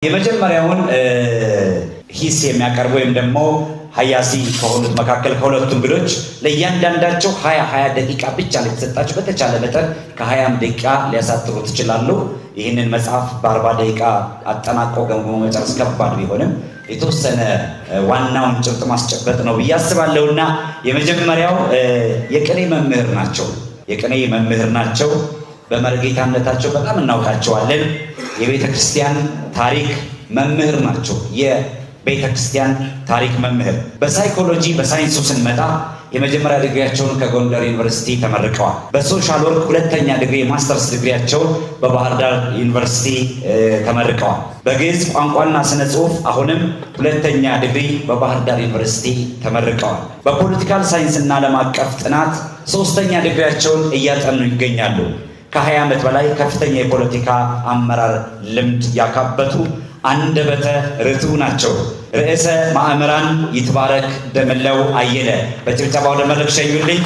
የመጀመሪያውን ሂስ የሚያቀርቡ ወይም ደግሞ ሀያሲ ከሆኑት መካከል ከሁለቱ እንግዶች ለእያንዳንዳቸው 20 ደቂቃ ብቻ ለተሰጣቸው በተቻለ መጠን ከ20 ደቂቃ ሊያሳጥሩት ይችላሉ። ይህንን መጽሐፍ በ40 ደቂቃ አጠናቆ ገምግሞ መጨረስ ከባድ ቢሆንም የተወሰነ ዋናውን ጭብጥ ማስጨበጥ ነው ብዬ አስባለሁና የመጀመሪያው የቅኔ መምህር ናቸው። የቅኔ መምህር ናቸው። በመርጌታነታቸው በጣም እናውቃቸዋለን። የቤተ ክርስቲያን ታሪክ መምህር ናቸው። የቤተ ክርስቲያን ታሪክ መምህር በሳይኮሎጂ በሳይንሱ ስንመጣ የመጀመሪያ ዲግሪያቸውን ከጎንደር ዩኒቨርሲቲ ተመርቀዋል። በሶሻል ወርክ ሁለተኛ ዲግሪ ማስተርስ ዲግሪያቸውን በባህር ዳር ዩኒቨርሲቲ ተመርቀዋል። በግዕዝ ቋንቋና ስነ ጽሑፍ አሁንም ሁለተኛ ዲግሪ በባህር ዳር ዩኒቨርሲቲ ተመርቀዋል። በፖለቲካል ሳይንስና ዓለም አቀፍ ጥናት ሶስተኛ ዲግሪያቸውን እያጠኑ ይገኛሉ። ከ20 ዓመት በላይ ከፍተኛ የፖለቲካ አመራር ልምድ ያካበቱ አንደበተ ርቱዕ ናቸው። ርዕሰ ማእምራን ይትባረክ ደምለው አየለ በጭብጨባ ወደ መድረክ ሸኙልኝ።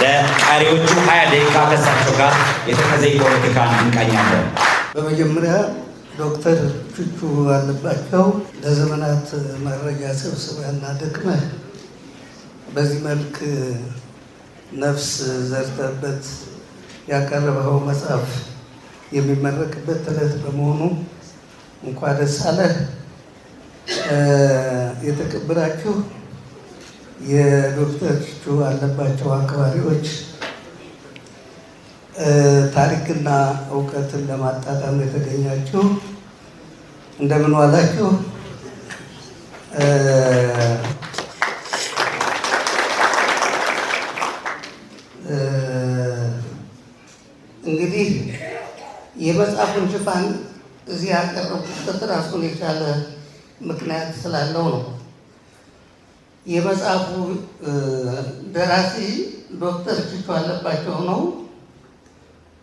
ለቀሪዎቹ 20 ደቂቃ ከሳቸው ጋር የተከዘ ፖለቲካ እንቃኛለን። በመጀመሪያ ዶክተር ቹቹ አለባቸው ለዘመናት መረጃ ሰብስበህና ደክመህ በዚህ መልክ ነፍስ ዘርተበት ያቀረበው መጽሐፍ የሚመረቅበት ዕለት በመሆኑ እንኳን ደስ አለህ። የተከበራችሁ የዶክተር ቹቹ አለባቸው አካባቢዎች ታሪክና እውቀትን ለማጣጣም የተገኛችሁ እንደምን ዋላችሁ? እንግዲህ የመጽሐፉን ሽፋን እዚህ ያቀረብኩት ራሱን የቻለ ምክንያት ስላለው ነው። የመጽሐፉ ደራሲ ዶክተር ቹቹ አለባቸው ነው።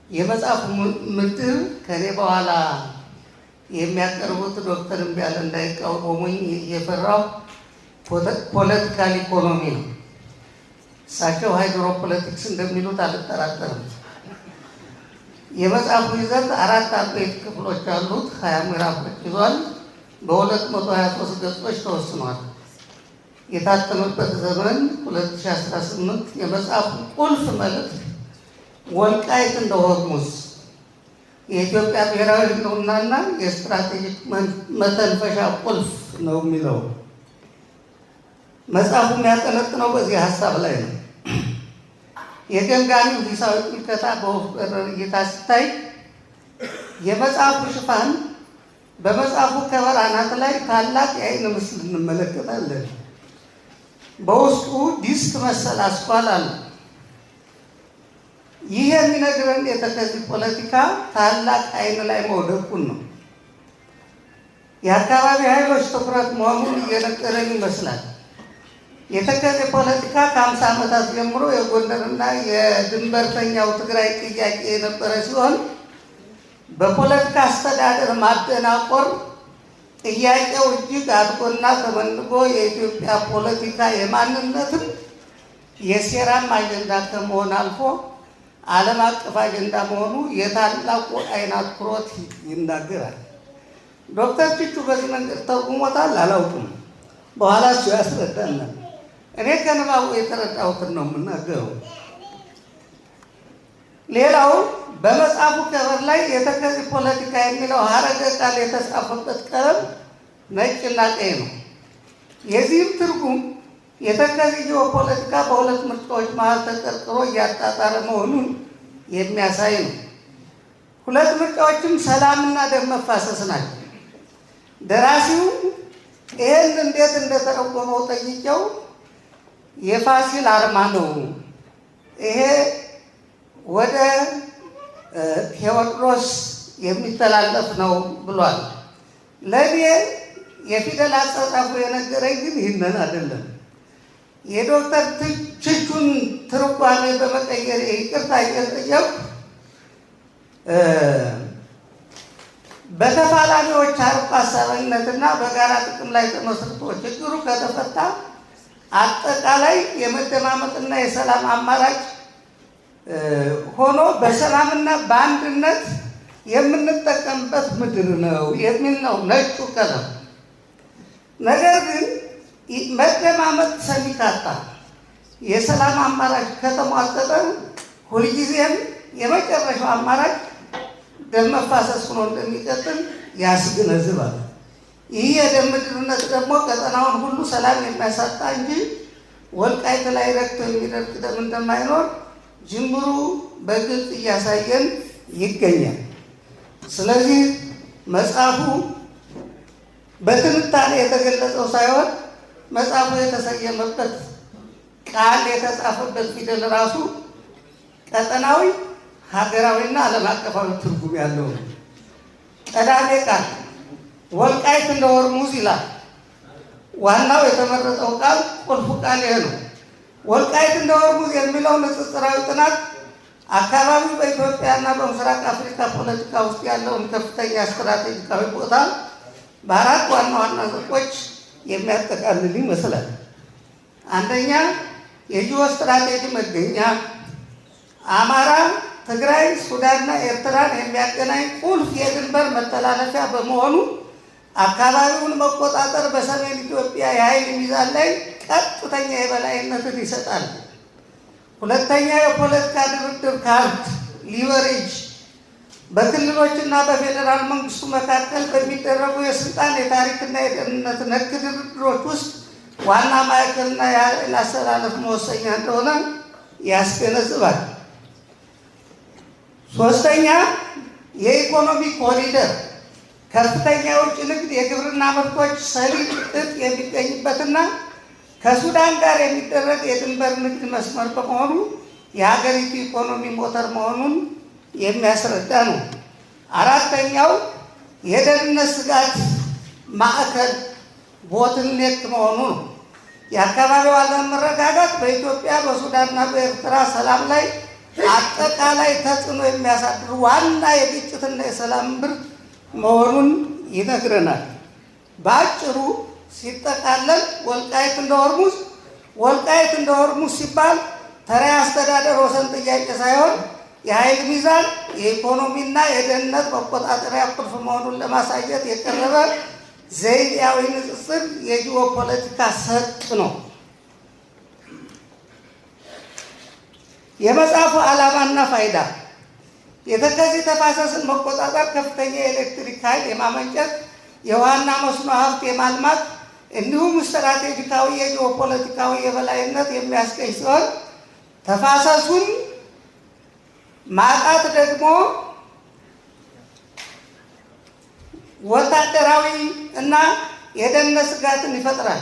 የመጽሐፉ ምድብ ከኔ በኋላ የሚያቀርቡት ዶክተር እምቢያለ እንዳይቃወሙኝ የፈራው ፖለቲካል ኢኮኖሚ ነው። እሳቸው ሃይድሮፖለቲክስ እንደሚሉት አልጠራጠርም። የመጽሐፉ ይዘት 4 አበይት ክፍሎች አሉት። 20 ምዕራፎች ይዟል። በ223 ገጾች ተወስኗል። የታተመበት ዘመን 2018። የመጽሐፉ ቁልፍ መልእክት ወልቃይት እንደ ሆርሙዝ የኢትዮጵያ ብሔራዊ ሕልውናና የስትራቴጂክ መተንፈሻ ቁልፍ ነው የሚለው መጽሐፉ የሚያጠነጥነው በዚህ ሀሳብ ላይ ነው። የገምጋሚው ሂሳዊ ምልከታ በወፍ በረር እይታ ሲታይ የመጽሐፉ ሽፋን በመጽሐፉ ከበር አናት ላይ ታላቅ የዓይን ምስል እንመለከታለን። በውስጡ ዲስክ መሰል አስኳል አለ። ይህ የሚነግረን የተከዜ ፖለቲካ ታላቅ ዓይን ላይ መውደቁን ነው። የአካባቢ ኃይሎች ትኩረት መሆኑን እየነገረን ይመስላል። የተከዜ ፖለቲካ ከ50 ዓመታት ጀምሮ የጎንደርና የድንበርተኛው ትግራይ ጥያቄ የነበረ ሲሆን በፖለቲካ አስተዳደር ማደናቆር ጥያቄው እጅግ አድጎና ተመንጎ የኢትዮጵያ ፖለቲካ የማንነትም የሴራም አጀንዳ ከመሆን አልፎ ዓለም አቀፍ አጀንዳ መሆኑ የታላቁ ዓይን አትኩሮት ይናገራል። ዶክተር ቹቹ በዚህ መንገድ ተርጉሞታል አላውቅም። በኋላ እሱ ያስረዳናል። እኔ ከንባቡ የተረዳሁትን ነው የምናገረው። ሌላው በመጽሐፉ ከበር ላይ የተከዜ ፖለቲካ የሚለው ሀረገ ቃል የተጻፈበት ቀለም ነጭና ቀይ ነው። የዚህም ትርጉም የተከዜ ጂኦፖለቲካ በሁለት ምርጫዎች መሀል ተቀርቅሮ እያጣጣረ መሆኑን የሚያሳይ ነው። ሁለት ምርጫዎችም ሰላምና ደም መፋሰስ ናቸው። ደራሲው ይህን እንዴት እንደተረጎመው ጠይቄው የፋሲል አርማ ነው፣ ይሄ ወደ ቴዎድሮስ የሚተላለፍ ነው ብሏል። ለእኔ የፊደል አጻጻፉ የነገረኝ ግን ይህንን አይደለም። የዶክተር ቹቹን ትርጓሜ በመቀየር ይቅርታ እየጠየቁ በተፋላሚዎች አርቆ አሳቢነትና በጋራ ጥቅም ላይ ተመስርቶ ችግሩ ከተፈታ አጠቃላይ የመደማመጥና የሰላም አማራጭ ሆኖ በሰላምና በአንድነት የምንጠቀምበት ምድር ነው የሚል ነው ነጩ ቀለም። ነገር ግን መደማመጥ ሰሚ ካጣ የሰላም አማራጭ ከተሟጠጠ ሁልጊዜም የመጨረሻው አማራጭ ደም መፋሰስ ሆኖ እንደሚቀጥል ያስገነዝባል። ይህ የደም ምድርነት ደግሞ ቀጠናውን ሁሉ ሰላም የሚያሳጣ እንጂ ወልቃይት ላይ ረግቶ የሚደርቅ ደም እንደማይኖር ጅምሩ በግልጽ እያሳየን ይገኛል። ስለዚህ መጽሐፉ በትንታኔ የተገለጸው ሳይሆን መጽሐፉ የተሰየመበት ቃል የተጻፈበት ፊደል ራሱ ቀጠናዊ፣ ሀገራዊና ዓለም አቀፋዊ ትርጉም ያለው ነው። ቀዳሜ ቃል ወልቃይት እንደ ሆርሙዝ ይላል። ዋናው የተመረጠው ቃል ቁልፉ ቃል ይሄ ነው። ወልቃይት እንደ ሆርሙዝ የሚለው ንጽጽራዊ ጥናት አካባቢው በኢትዮጵያና በምስራቅ አፍሪካ ፖለቲካ ውስጥ ያለውን ከፍተኛ ስትራቴጂካዊ ቦታ በአራት ዋና ዋና ዘርፎች የሚያጠቃልል ይመስላል። አንደኛ፣ የጂኦ ስትራቴጂ መገኛ አማራ፣ ትግራይ፣ ሱዳንና ኤርትራን የሚያገናኝ ቁልፍ የድንበር መተላለፊያ በመሆኑ አካባቢውን መቆጣጠር በሰሜን ኢትዮጵያ የኃይል ሚዛን ላይ ቀጥተኛ የበላይነትን ይሰጣል። ሁለተኛ፣ የፖለቲካ ድርድር ካርድ ሊቨሬጅ በክልሎችና በፌዴራል መንግስቱ መካከል በሚደረጉ የስልጣን የታሪክና የደህንነት ነክ ድርድሮች ውስጥ ዋና ማዕከልና የኃይል አስተላለፍ መወሰኛ እንደሆነ ያስገነዝባል። ሶስተኛ፣ የኢኮኖሚ ኮሪደር ከፍተኛ የውጭ ንግድ፣ የግብርና ምርቶች፣ ሰሊጥ፣ ጥጥ የሚገኝበትና ከሱዳን ጋር የሚደረግ የድንበር ንግድ መስመር በመሆኑ የሀገሪቱ ኢኮኖሚ ሞተር መሆኑን የሚያስረዳ ነው። አራተኛው፣ የደህንነት ስጋት ማዕከል ቦትልኔክ መሆኑ ነው። የአካባቢው አለመረጋጋት በኢትዮጵያ በሱዳንና በኤርትራ ሰላም ላይ አጠቃላይ ተጽዕኖ የሚያሳድር ዋና የግጭትና የሰላም ምርት መሆኑን ይነግረናል። በአጭሩ ሲጠቃለል ወልቃይት እንደ ሆርሙዝ ሲባል ተራ አስተዳደር ወሰን ጥያቄ ሳይሆን የኃይል ሚዛን፣ የኢኮኖሚና የደህንነት መቆጣጠሪያ ቁልፍ መሆኑን ለማሳየት የቀረበ ዘይቤያዊ ንጽጽር የጂኦፖለቲካ ሰጥ ነው። የመጽሐፉ ዓላማና ፋይዳ የተከዜ ተፋሰስን መቆጣጠር፣ ከፍተኛ የኤሌክትሪክ ኃይል የማመንጨት፣ የውሃና መስኖ ሀብት የማልማት እንዲሁም ስትራቴጂካዊ የጂኦፖለቲካዊ የበላይነት የሚያስገኝ ሲሆን ተፋሰሱን ማጣት ደግሞ ወታደራዊ እና የደህንነት ስጋትን ይፈጥራል፣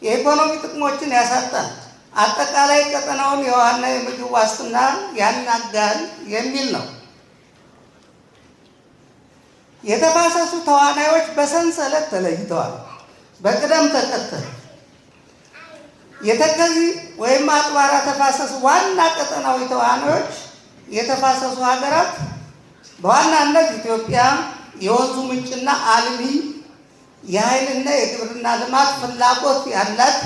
የኢኮኖሚ ጥቅሞችን ያሳጣል፣ አጠቃላይ ቀጠናውን የውሃና የምግብ ዋስትና ያናጋል የሚል ነው። የተፋሰሱ ተዋናዮች በሰንሰለት ተለይተዋል። በቅደም ተከተል የተከዜ ወይም አጥባራ ተፋሰስ ዋና ቀጠናዊ ተዋናዮች የተፋሰሱ ሀገራት በዋናነት ኢትዮጵያ የወንዙ ምንጭና አልሚ የኃይልና የግብርና ልማት ፍላጎት ያላት፣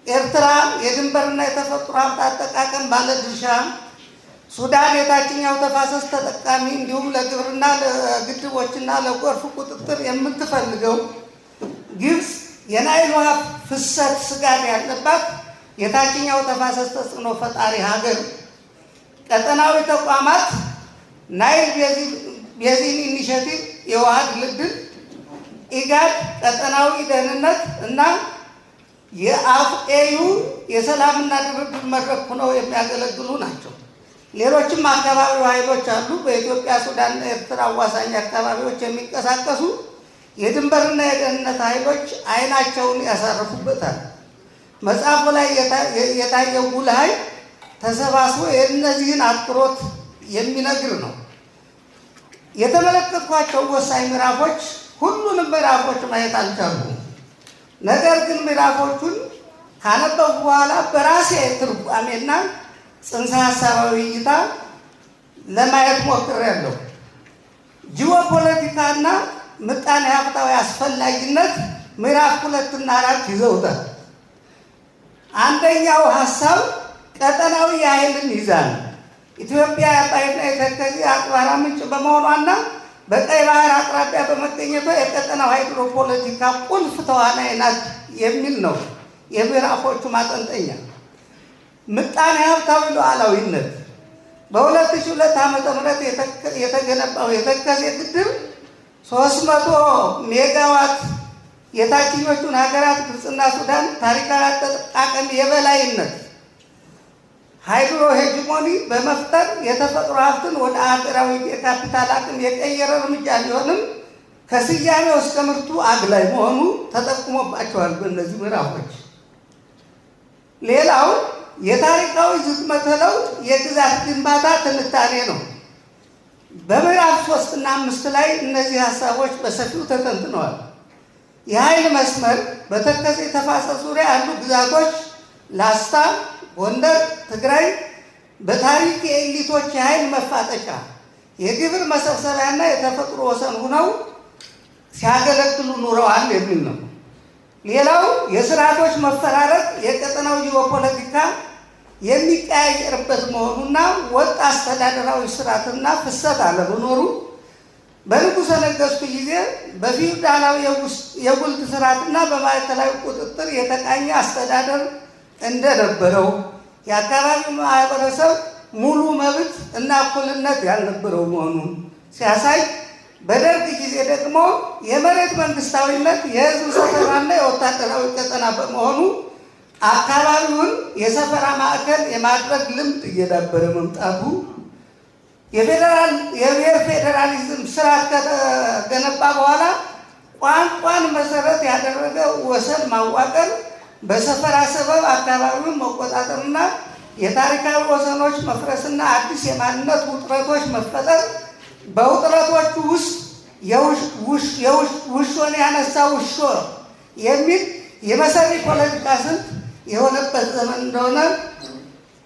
ኤርትራ የድንበርና የተፈጥሮ ሀብት አጠቃቀም ባለድርሻ፣ ሱዳን የታችኛው ተፋሰስ ተጠቃሚ እንዲሁም ለግብርና ለግድቦችና ለጎርፍ ቁጥጥር የምትፈልገው፣ ግብፅ የናይል ውሃ ፍሰት ስጋት ያለባት የታችኛው ተፋሰስ ተጽዕኖ ፈጣሪ ሀገር፣ ቀጠናዊ ተቋማት ናይል ቤዚን ኢኒሼቲቭ የውሃ ድልድል፣ ኢጋድ ቀጠናዊ ደህንነት እና የአፍኤዩ የሰላምና ድርድር መድረክ ሆነው የሚያገለግሉ ናቸው። ሌሎችም አካባቢው ኃይሎች አሉ። በኢትዮጵያ ሱዳንና ኤርትራ አዋሳኝ አካባቢዎች የሚንቀሳቀሱ የድንበርና የደህንነት ኃይሎች አይናቸውን ያሳርፉበታል። መጽሐፉ ላይ የታየው ጉልህ ኃይል ተሰባስቦ የእነዚህን አትኩሮት የሚነግር ነው። የተመለከትኳቸው ወሳኝ ምዕራፎች ሁሉንም ምዕራፎች ማየት አልቻልኩም። ነገር ግን ምዕራፎቹን ካነበብኩ በኋላ በራሴ ትርጓሜና ጽንሰ ሀሳባዊ እይታ ለማየት ሞክሬያለሁ። ጂኦፖለቲካና ምጣኔ ሀብታዊ አስፈላጊነት ምዕራፍ 2 እና 4 ይዘውታል። አንደኛው ሀሳብ ቀጠናዊ የኃይል ሚዛን ኢትዮጵያ የአባይና የተከዜ አቅባራ ምንጭ በመሆኗና በቀይ ባህር አቅራቢያ በመገኘቷ የቀጠናው ሃይድሮፖለቲካ ቁልፍ ተዋናይ ናት የሚል ነው የምዕራፎቹ ማጠንጠኛ። ምጣኔ ሀብታዊ ሉዓላዊነት በ2002 ዓመተ ምህረት የተገነባው የተከዜ ግድብ 300 ሜጋዋት የታችኞቹን ሀገራት ግብፅና ሱዳን ታሪካዊ አጠቃቀም የበላይነት ሃይድሮ ሄጂሞኒ በመፍጠር የተፈጥሮ ሀብትን ወደ ሀገራዊ የካፒታል አቅም የቀየረ እርምጃ ቢሆንም ከስያሜው እስከ ምርቱ አግላይ መሆኑ ተጠቁሞባቸዋል በእነዚህ ምዕራፎች። ሌላው የታሪካዊ ዝግመተ ለውጥ የግዛት ግንባታ ትንታኔ ነው። በምዕራፍ 3 እና 5 ላይ እነዚህ ሀሳቦች በሰፊው ተተንትነዋል። የኃይል መስመር በተከዜ ተፋሰስ ዙሪያ ያሉ ግዛቶች ላስታ፣ ጎንደር፣ ትግራይ በታሪክ የኤሊቶች የኃይል መፋጠጫ የግብር መሰብሰቢያና የተፈጥሮ ወሰን ሆነው ሲያገለግሉ ኑረዋል የሚል ነው። ሌላው የስርዓቶች መፈራረቅ የቀጠናው ጂኦፖለቲካ የሚቀያየርበት መሆኑና ወጥ አስተዳደራዊ ስርዓትና ፍሰት አለመኖሩ በንጉሠ ነገሥቱ ጊዜ በፊውዳላዊ የጉልት ስርዓትና በማዕከላዊ ቁጥጥር የተቃኘ አስተዳደር እንደነበረው የአካባቢው ማህበረሰብ ሙሉ መብት እና እኩልነት ያልነበረው መሆኑን ሲያሳይ፣ በደርግ ጊዜ ደግሞ የመሬት መንግስታዊነት የህዝብ ሰፈራና የወታደራዊ ቀጠና በመሆኑ አካባቢውን የሰፈራ ማዕከል የማድረግ ልምድ እየዳበረ መምጣቱ፣ የብሔር ፌዴራሊዝም ስርዓት ከተገነባ በኋላ ቋንቋን መሰረት ያደረገ ወሰን ማዋቀር በሰፈራ ሰበብ አካባቢውን መቆጣጠርና የታሪካዊ ወሰኖች መፍረስና አዲስ የማንነት ውጥረቶች መፈጠር፣ በውጥረቶቹ ውስጥ ውሾን ያነሳ ውሾ የሚል የመሰሪ ፖለቲካ ስልት የሆነበት ዘመን እንደሆነ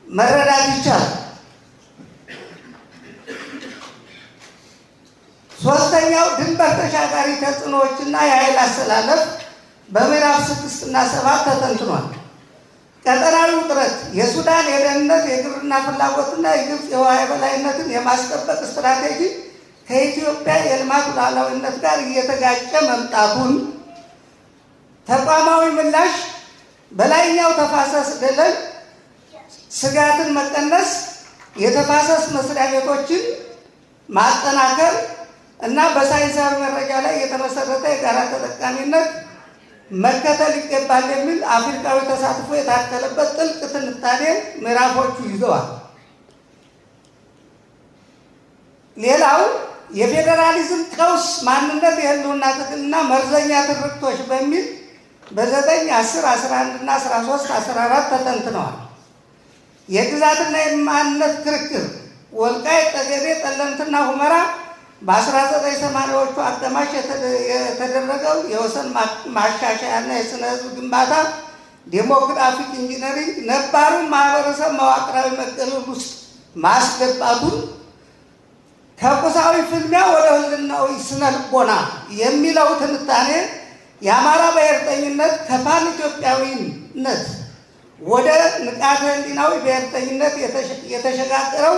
መረዳት ይቻላል። ሶስተኛው ድንበር ተሻጋሪ ተጽዕኖዎችና የኃይል አሰላለፍ በምዕራፍ 6 እና 7 ተተንትኗል። ቀጠናዊ ውጥረት የሱዳን የደህንነት የግብርና ፍላጎትና የግብፅ የውሃ የበላይነትን የማስጠበቅ ስትራቴጂ ከኢትዮጵያ የልማት ሉዓላዊነት ጋር እየተጋጨ መምጣቱን፣ ተቋማዊ ምላሽ በላይኛው ተፋሰስ ደለል ስጋትን መቀነስ፣ የተፋሰስ መስሪያ ቤቶችን ማጠናከር እና በሳይንሳዊ መረጃ ላይ የተመሰረተ የጋራ ተጠቃሚነት መከተል ይገባል የሚል አፍሪካዊ ተሳትፎ የታከለበት ጥልቅ ትንታኔ ምዕራፎቹ ይዘዋል። ሌላው የፌዴራሊዝም ቀውስ ማንነት የህልውና ትግልና መርዘኛ ትርክቶች በሚል በ9፣ 10፣ 11 እና 13፣ 14 ተተንትነዋል። የግዛትና የማንነት ክርክር ወልቃይት፣ ጠገዴ፣ ጠለምትና ሁመራ በ1980ዎቹ አጋማሽ የተደረገው የወሰን ማሻሻያና የስነ ህዝብ ግንባታ ዴሞግራፊክ ኢንጂነሪንግ ነባሩን ማህበረሰብ መዋቅራዊ መገለል ውስጥ ማስገባቱን ከቁሳዊ ፍልሚያ ወደ ህልውናዊ ስነ ልቦና የሚለው ትንታኔ የአማራ ብሔርተኝነት ከፓን ኢትዮጵያዊነት ወደ ንቃተ ህሊናዊ ብሔርተኝነት የተሸጋገረው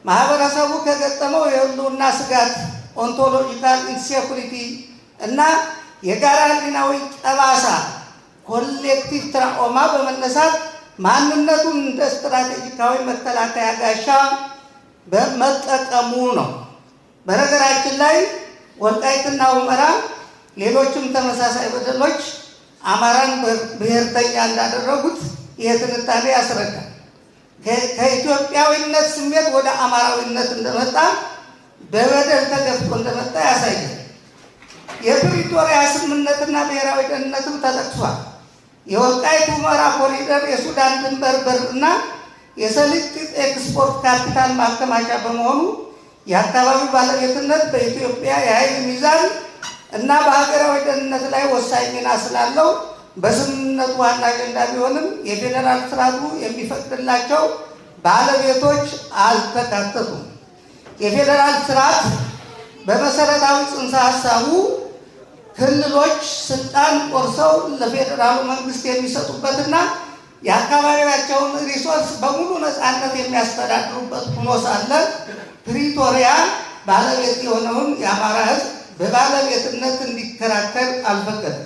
ማህበረሰቡ ከገጠመው የህልውና ስጋት ኦንቶሎጂካል ኢንሴኩሪቲ እና የጋራ ህሊናዊ ጠባሳ ኮሌክቲቭ ትራኦማ በመነሳት ማንነቱን እንደ ስትራቴጂካዊ መከላከያ ጋሻ በመጠቀሙ ነው። በነገራችን ላይ ወልቃይትና ሁመራ ሌሎችም ተመሳሳይ በደሎች አማራን ብሔርተኛ እንዳደረጉት የትንታኔ ያስረዳል። ከኢትዮጵያዊነት ስሜት ወደ አማራዊነት እንደመጣ በበደል ተገፍቶ እንደመጣ ያሳያል። የፕሪቶሪያ ስምምነትና ብሔራዊ ደህንነትም ተጠቅሷል። የወልቃይት ሁመራ ኮሪደር የሱዳን ድንበር በር እና የሰሊጥ ኤክስፖርት ካፒታል ማከማቻ በመሆኑ የአካባቢው ባለቤትነት በኢትዮጵያ የኃይል ሚዛን እና በሀገራዊ ደህንነት ላይ ወሳኝ ሚና ስላለው በስምምነቱ ዋና አጀንዳ ቢሆንም የፌዴራል ስርዓቱ የሚፈቅድላቸው ባለቤቶች አልተካተቱም። የፌዴራል ስርዓት በመሰረታዊ ጽንሰ ሀሳቡ ክልሎች ስልጣን ቆርሰው ለፌዴራሉ መንግስት የሚሰጡበትና የአካባቢያቸውን ሪሶርስ በሙሉ ነፃነት የሚያስተዳድሩበት ሆኖ ሳለ ፕሪቶሪያ ባለቤት የሆነውን የአማራ ሕዝብ በባለቤትነት እንዲከራከር አልፈቀደም።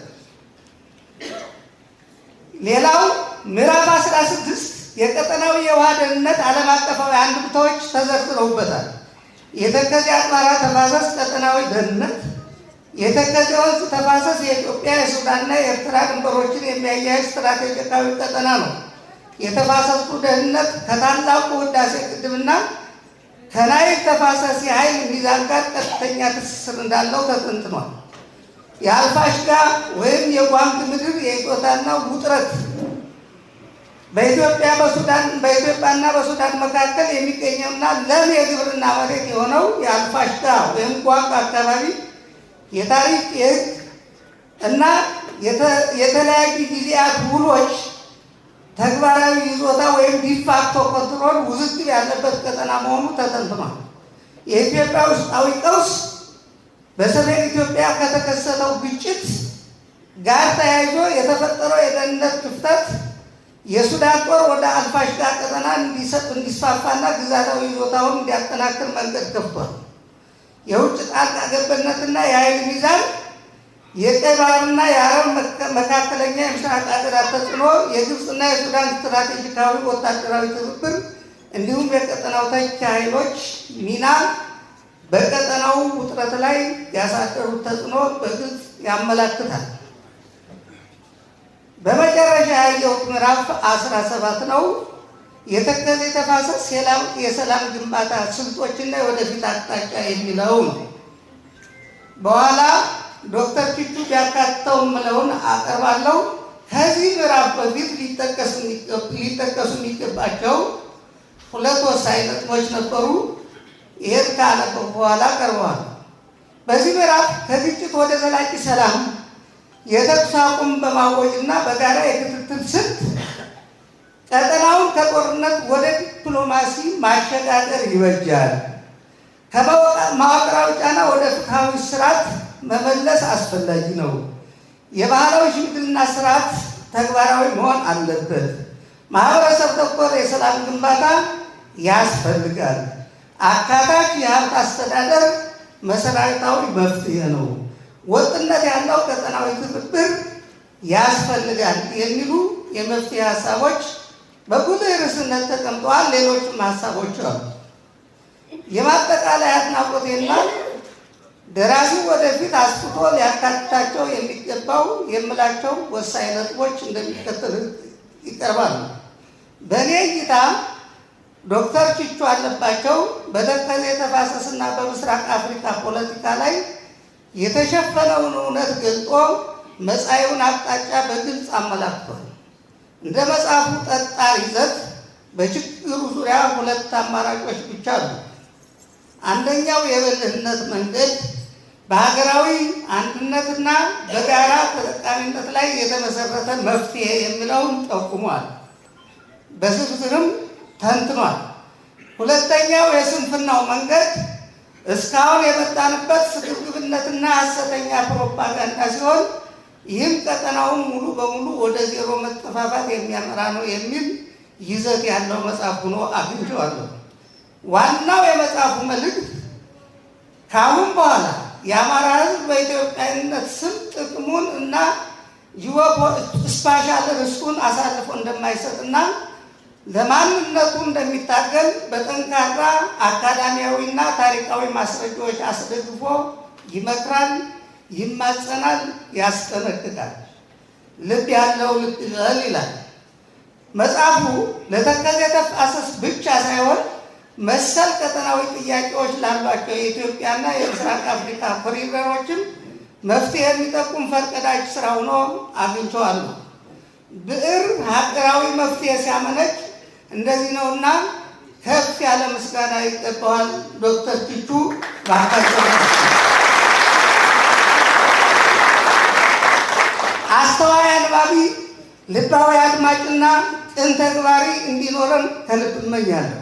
ሌላው ምዕራፍ 16 የቀጠናዊ የውሃ ደህንነት ዓለም አቀፋዊ አንድምታዎች ተዘርዝረውበታል። የተከዜ አጥባራ ተፋሰስ ቀጠናዊ ደህንነት። የተከዜ ወንዝ ተፋሰስ የኢትዮጵያ የሱዳንና የኤርትራ ድንበሮችን የሚያያይዝ ስትራቴጂካዊ ቀጠና ነው። የተፋሰሱ ደህንነት ከታላቁ ህዳሴ ግድብና ከናይል ተፋሰስ የኃይል ሚዛን ጋር ቀጥተኛ ትስስር እንዳለው ተጠንጥኗል። የአልፋሽጋ ወይም የጓምት ምድር የይዞታና ውጥረት በኢትዮጵያና በሱዳን መካከል የሚገኘውና ለም የግብርና መሬት የሆነው የአልፋሽጋ ወይም ጓምት አካባቢ የታሪክ የህግ እና የተለያዩ ጊዜያት ውሎች ተግባራዊ ይዞታ ወይም ዲፋክቶ ኮንትሮል ውዝግብ ያለበት ቀጠና መሆኑ ተጠንቷል። የኢትዮጵያ ውስጣዊ ቀውስ በሰሜን ኢትዮጵያ ከተከሰተው ግጭት ጋር ተያይዞ የተፈጠረው የደህንነት ክፍተት የሱዳን ጦር ወደ አልፋሽጋ ቀጠና እንዲስፋፋና ግዛታዊ ይዞታውን እንዲያጠናክር መንገድ ከፍቷል። የውጭ ጣልቃ ገብነትና የኃይል ሚዛን የቀይ ባህርና የአረብ መካከለኛ የምስራቅ ሀገራት ተጽዕኖ የግብፅና የሱዳን ስትራቴጂካዊ ወታደራዊ ትብብር እንዲሁም የቀጠናው ተኪ ኃይሎች ሚና በቀጠናው ውጥረት ላይ ያሳደሩት ተጽዕኖ በግልጽ ያመላክታል። በመጨረሻ ያየሁት ምዕራፍ 17 ነው። የተከዜ ተፋሰስ የሰላም ግንባታ ስልቶችና የወደፊት አቅጣጫ የሚለው ነው። በኋላ ዶክተር ኪቹ ቢያካትተው ምለውን አቀርባለሁ። ከዚህ ምዕራፍ በፊት ሊጠቀሱ የሚገባቸው ሁለት ወሳኝ ነጥቦች ነበሩ። ይህን ካነበብኩ በኋላ ቀርበዋል። በዚህ ምዕራፍ ከግጭት ወደ ዘላቂ ሰላም የተኩስ አቁም በማወጅና በጋራ የክትትል ስልት ቀጠናውን ከጦርነት ወደ ዲፕሎማሲ ማሸጋገር ይበጃል። ከመዋቅራዊ ጫና ወደ ፍትሐዊ ስርዓት መመለስ አስፈላጊ ነው። የባህላዊ ሽምግልና ስርዓት ተግባራዊ መሆን አለበት። ማህበረሰብ ተኮር የሰላም ግንባታ ያስፈልጋል። አካታች የሀብት አስተዳደር መሰረታዊ መፍትሄ ነው። ወጥነት ያለው ቀጠናዊ ትብብር ያስፈልጋል የሚሉ የመፍትሄ ሀሳቦች በጉልህ ርዕስነት ተቀምጠዋል። ሌሎችም ሀሳቦች አሉ። የማጠቃለያ አድናቆቴና ደራሲው ወደፊት አስፍቶ ሊያካትታቸው የሚገባው የምላቸው ወሳኝ ነጥቦች እንደሚከተል ይቀርባሉ። በእኔ እይታ ዶክተር ኪቹ አለባቸው በተከዜ ተፋሰስና በምስራቅ አፍሪካ ፖለቲካ ላይ የተሸፈነውን እውነት ገልጦ መጻኢውን አቅጣጫ በግልጽ አመላክቷል። እንደ መጽሐፉ ጠጣር ይዘት በችግሩ ዙሪያ ሁለት አማራጮች ብቻ አሉ። አንደኛው የብልህነት መንገድ በሀገራዊ አንድነትና በጋራ ተጠቃሚነት ላይ የተመሰረተ መፍትሄ የሚለውን ጠቁሟል፣ በዝርዝርም ተንትኗል። ሁለተኛው የስንፍናው መንገድ እስካሁን የመጣንበት ስግብግብነትና ሐሰተኛ ፕሮፓጋንዳ ሲሆን ይህም ቀጠናውን ሙሉ በሙሉ ወደ ዜሮ መጠፋፋት የሚያመራ ነው የሚል ይዘት ያለው መጽሐፍ ሆኖ አግኝቼዋለሁ። ዋናው የመጽሐፉ መልእክት ከአሁን በኋላ የአማራ ሕዝብ በኢትዮጵያዊነት ስም ጥቅሙን እና ስፓሻል ርስቱን አሳልፎ እንደማይሰጥና ለማንነቱ እንደሚታገል በጠንካራ አካዳሚያዊና ታሪካዊ ማስረጃዎች አስደግፎ ይመክራል፣ ይማጸናል፣ ያስጠነቅቃል። ልብ ያለው ልብ ይበል ይላል መጽሐፉ። ለተከዜ ተፋሰስ ብቻ ሳይሆን መሰል ቀጠናዊ ጥያቄዎች ላሏቸው የኢትዮጵያና የምስራቅ አፍሪካ ኮሪደሮችም መፍትሄ የሚጠቁም ፈርቀዳጅ ስራ ሆኖ አግኝቼዋለሁ። ብዕር ሀገራዊ መፍትሄ ሲያመነጭ እንደዚህ ነውና ከፍ ያለ ምስጋና ይገባዋል። ዶክተር ኪቹ ባካቸው አስተዋይ አንባቢ፣ ልባዊ አድማጭና ቅን ተግባሪ እንዲኖረን ከልብ እመኛለሁ።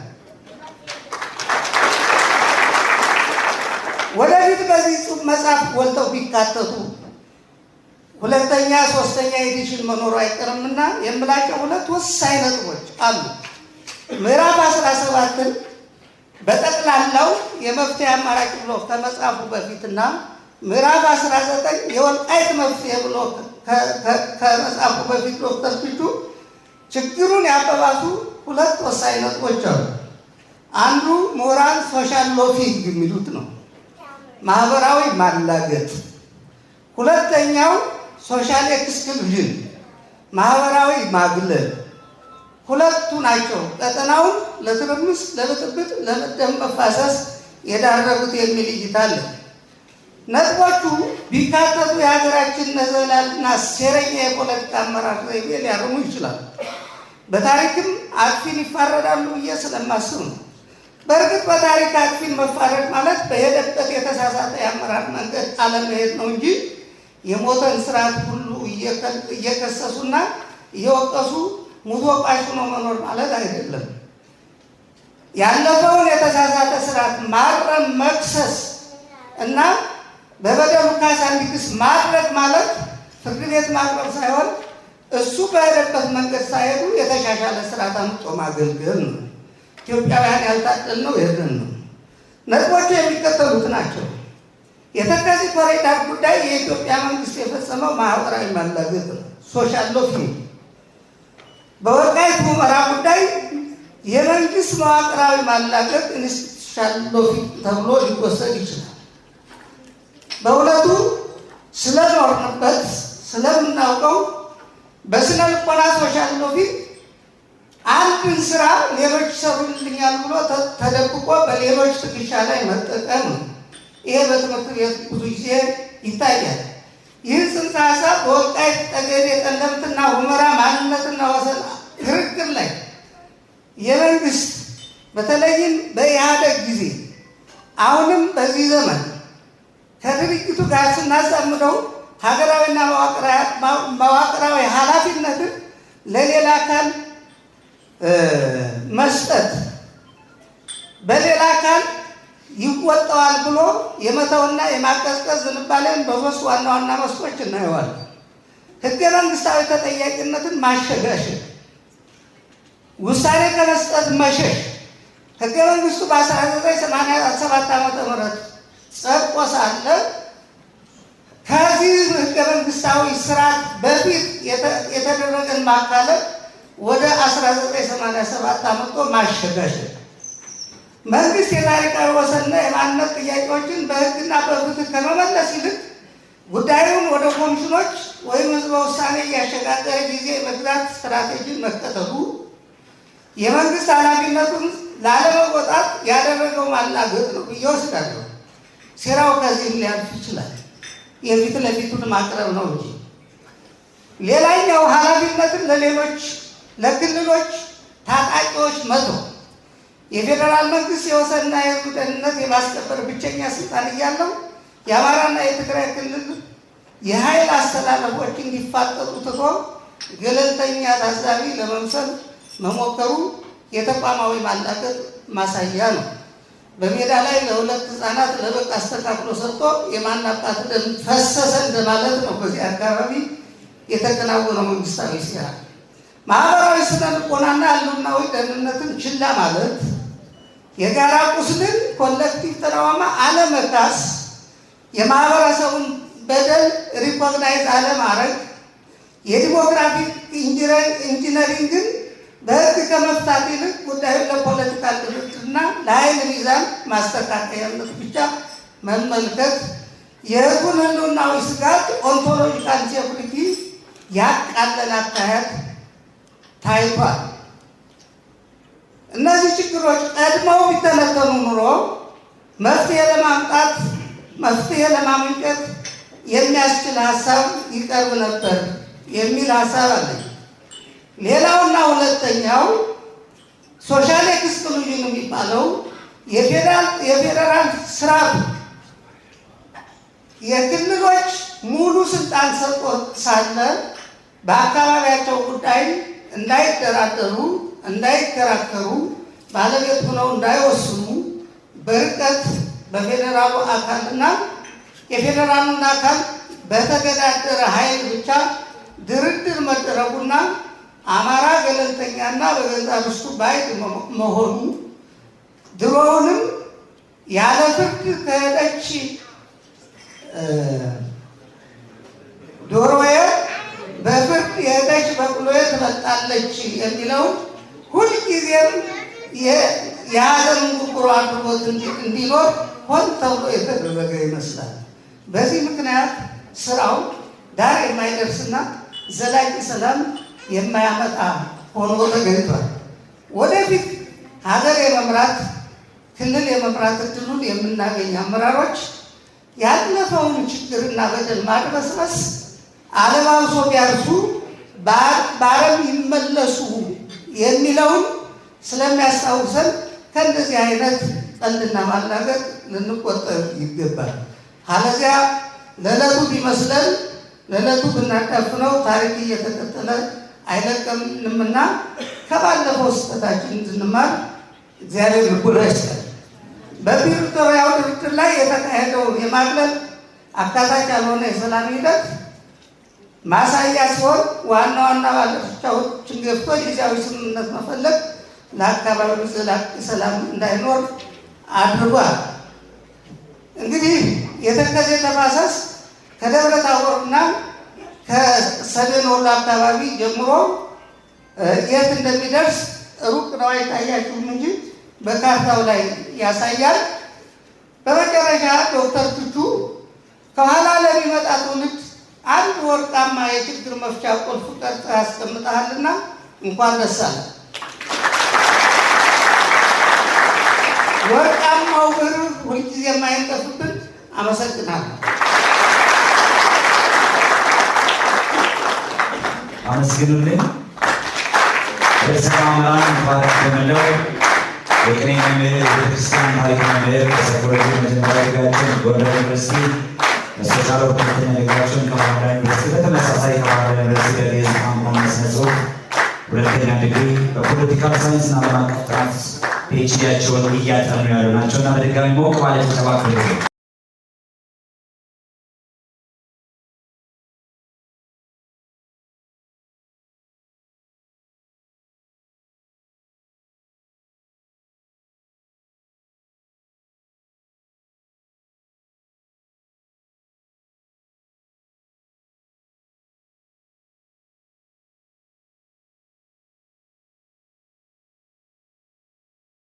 ወደፊት በዚህ ጽሑፍ መጽሐፍ ጎልተው ቢካተቱ ሁለተኛ ሶስተኛ ኤዲሽን መኖሩ አይቀርምና የምላቸው ሁለት ወሳኝ ነጥቦች አሉ። ምዕራፍ 17ን በጠቅላላው የመፍትሄ አማራጭ ብሎ ከመጻፉ በፊትና ምዕራፍ 19 የወልቃይት መፍትሄ ብሎ ከመጻፉ በፊት ዶክተር ፊቱ ችግሩን ያባባሱ ሁለት ወሳኝ ነጥቦች አሉ። አንዱ ሞራል ሶሻል ሎፊንግ የሚሉት ነው፣ ማህበራዊ ማላገጥ። ሁለተኛው ሶሻል ኤክስክሉዥን፣ ማህበራዊ ማግለል። ሁለቱ ናቸው ቀጠናውን ለትርምስ፣ ለብጥብጥ፣ ለደም መፋሰስ የዳረጉት የሚል እይታ አለ። ነጥቦቹ ቢካተቱ የሀገራችን ነዘላልና ሴረኛ የፖለቲካ አመራር ዘይቤ ሊያርሙ ይችላሉ። በታሪክም አጥፊን ይፋረዳሉ ብዬ ስለማስብ ነው። በእርግጥ በታሪክ አጥፊን መፋረድ ማለት በሄደበት የተሳሳተ የአመራር መንገድ አለመሄድ ነው እንጂ የሞተን ስርዓት ሁሉ እየከሰሱና እየወቀሱ ሙቶ ቃሽ ሆኖ መኖር ማለት አይደለም። ያለፈውን የተሳሳተ ስርዓት ማረም፣ መክሰስ እና በበደሉ ካሳ እንዲክስ ማድረግ ማለት ፍርድ ቤት ማቅረብ ሳይሆን እሱ በሄደበት መንገድ ሳይሄዱ የተሻሻለ ስርዓት አምጦ ማገልገል ነው። ኢትዮጵያውያን ያልታደልነው ይሄንን ነው። ነጥቦቹ የሚከተሉት ናቸው። የተከዜ ኮሪደር ጉዳይ የኢትዮጵያ መንግስት የፈጸመው ማህበራዊ ማላገጥ ነው፣ ሶሻል ሎፊንግ። በወልቃይት ሁመራ ጉዳይ የመንግስት መዋቅራዊ ማላገጥ ኢንስቲትዩሽናል ሎፊንግ ተብሎ ሊወሰድ ይችላል። በሁለቱ ስለኖርንበት ስለምናውቀው በስነ ልቦና ሶሻል ሎፊንግ አንድን ስራ ሌሎች ሰሩልኛል ብሎ ተደብቆ በሌሎች ትከሻ ላይ መጠቀም ነው። ይሄ በትምህርት ቤት ብዙ ጊዜ ይታያል። ይህ ጽንሰ ሀሳብ በወልቃይት ጠገዴ፣ ጠለምትና ሁመራ ማንነትና ወሰን ክርክር ላይ የመንግስት በተለይም በኢህአደግ ጊዜ አሁንም በዚህ ዘመን ከድርጅቱ ጋር ስናዛምደው ሀገራዊና መዋቅራዊ ኃላፊነትን ለሌላ አካል መስጠት በሌላ አካል ይወጣዋል ብሎ የመተውና የማቀዝቀዝ ዝንባሌን በሶስት ዋና ዋና መስኮች እናየዋለን። ህገ መንግስታዊ ተጠያቂነትን ማሸጋሸግ፣ ውሳኔ ከመስጠት መሸሽ። ህገ መንግስቱ በ1987 ዓ.ም ጸድቆ ሳለ ከዚህ ህገ መንግስታዊ ስርዓት በፊት የተደረገን ማካለል ወደ 1987 አመቶ ማሸጋሸግ። መንግስት የታሪካዊ ወሰንና የማንነት ጥያቄዎችን በህግና በፍትህ ከመመለስ ይልቅ ጉዳዩን ወደ ኮሚሽኖች ወይም ህዝበ ውሳኔ እያሸጋገረ ጊዜ መግዛት ስትራቴጂን መከተሉ የመንግስት ኃላፊነቱን ላለመወጣት ያደረገው ማላገጥ ነው ብዬ ወስዳለሁ። ሴራው ከዚህም ሊያልፍ ይችላል። የፊት ለፊቱን ማቅረብ ነው እንጂ። ሌላኛው ኃላፊነትን ለሌሎች ለክልሎች ታጣቂዎች መተው። የፌዴራል መንግስት የወሰንና የህዝብ ደህንነት የማስከበር ብቸኛ ስልጣን እያለው የአማራና የትግራይ ክልል የኃይል አስተላለፎች እንዲፋጠጡ ትቶ ገለልተኛ ታዛቢ ለመምሰል መሞከሩ የተቋማዊ ማላገጥ ማሳያ ነው። በሜዳ ላይ ለሁለት ህፃናት ለበቅ አስተካክሎ ሰጥቶ የማናጣት ደም ፈሰሰ እንደማለት ነው። በዚህ አካባቢ የተከናወነው መንግስታዊ ሴራ ማህበራዊ ስነ ልቦናና ህልውናዊ ደህንነትን ችላ ማለት፣ የጋራ ቁስልን ኮሌክቲቭ ትራውማ አለመካስ፣ የማህበረሰቡን በደል ሪኮግናይዝ አለማድረግ፣ የዲሞግራፊክ ኢንጂነሪንግን በህግ ከመፍታት ይልቅ ጉዳዩን ለፖለቲካ ድርድርና ለኃይል ሚዛን ማስተካከያነት ብቻ መመልከት፣ የህዝቡን ህልውናዊ ስጋት ኦንቶሎጂካል ሴኩሪቲ ያቃለለ አካሄድ ታይቷል። እነዚህ ችግሮች ቀድመው ቢተነተኑ ኑሮ መፍትሄ ለማመንጨት የሚያስችል ሀሳብ ይቀርብ ነበር የሚል ሀሳብ አለኝ። ሌላውና ሁለተኛው ሶሻል ኤክስክሉዥን የሚባለው የፌዴራል ስርዓቱ የክልሎች ሙሉ ስልጣን ሰጥቶ ሳለ በአካባቢያቸው ጉዳይ እንዳይደራደሩ፣ እንዳይከራከሩ፣ ባለቤት ሆነው እንዳይወስኑ በርቀት በፌዴራሉ አካልና የፌዴራሉን አካል በተገዳደረ ኃይል ብቻ ድርድር መደረጉና አማራ ገለልተኛና በገዛ ርስቱ ባዕድ መሆኑ ድሮውንም ያለ ፍርድ ከሄደች ዶሮዬ በፍርድ የሄደች በቅሎዬ ትበልጣለች የሚለውን ሁልጊዜም የሀገር ጉርጉሮ አድርጎት እንዲኖር ሆን ተብሎ የተደረገ ይመስላል። በዚህ ምክንያት ስራው ዳር የማይደርስና ዘላቂ ሰላም የማያመጣ ሆኖ ተገኝቷል። ወደፊት ሀገር የመምራት ክልል የመምራት እድሉን የምናገኝ አመራሮች ያለፈውን ችግርና በደል ማድበስበስ አለባብሶ ቢያርሱ በአረም ይመለሱ የሚለውን ስለሚያስታውሰን ከእንደዚህ አይነት ቀልድና ማላገጥ ልንቆጠብ ይገባል። አለዚያ ለዕለቱ ቢመስለን ለዕለቱ ብናዳፍነው ታሪክ እየተቀጠለ አይለቀምንምና ከባለፈው ስህተታችን እንድንማር እግዚአብሔር ልቦና ይስጠን። በፕሪቶሪያው ድርድር ላይ የተካሄደው የማግለል አካታች ያልሆነ የሰላም ሂደት ማሳያ ሲሆን ዋና ዋና ባለድርሻዎችን ገፍቶ ጊዜያዊ ስምምነት መፈለግ ለአካባቢው ዘላቂ ሰላም እንዳይኖር አድርጓል። እንግዲህ የተከዜ ተፋሰስ ከደብረ ታቦርና ከሰሜን ወሎ አካባቢ ጀምሮ የት እንደሚደርስ ሩቅ ነው አይታያችሁም እንጂ በካርታው ላይ ያሳያል። በመጨረሻ ዶክተር ቱቹ ከኋላ ለሚመጣ ትውልድ አንድ ወርቃማ የችግር መፍቻ ቁልፍ ቀርጸህ ያስቀምጠሃልና እንኳን ደስ አለ። ወርቃማው ብር ሁልጊዜ የማይጠፍብን። አመሰግናለሁ። አመስግኑልኝ። ርዕሰ መምህራን ሙባረክ ደምለው የቅኔ መምህር፣ የቤተክርስቲያን ታሪክ መምህር፣ ከሳይኮሎጂ መጀመሪያ ዲግሪያቸውን ጎንደር ዩኒቨርሲቲ፣ በሶሻል ወርክ ሁለተኛ ዲግሪያቸውን ከባህር ዳር ዩኒቨርሲቲ፣ በተመሳሳይ ከባህር ዳር ዩኒቨርሲቲ በግዕዝ ቋንቋና ስነ ጽሑፍ ሁለተኛ ዲግሪ፣ በፖለቲካል ሳይንስና ዓለም አቀፍ ጥናት ፒኤችዲያቸውን እያጠኑ ያሉ ናቸውና በድጋሚ ሞቅ ባለ ጭብጨባ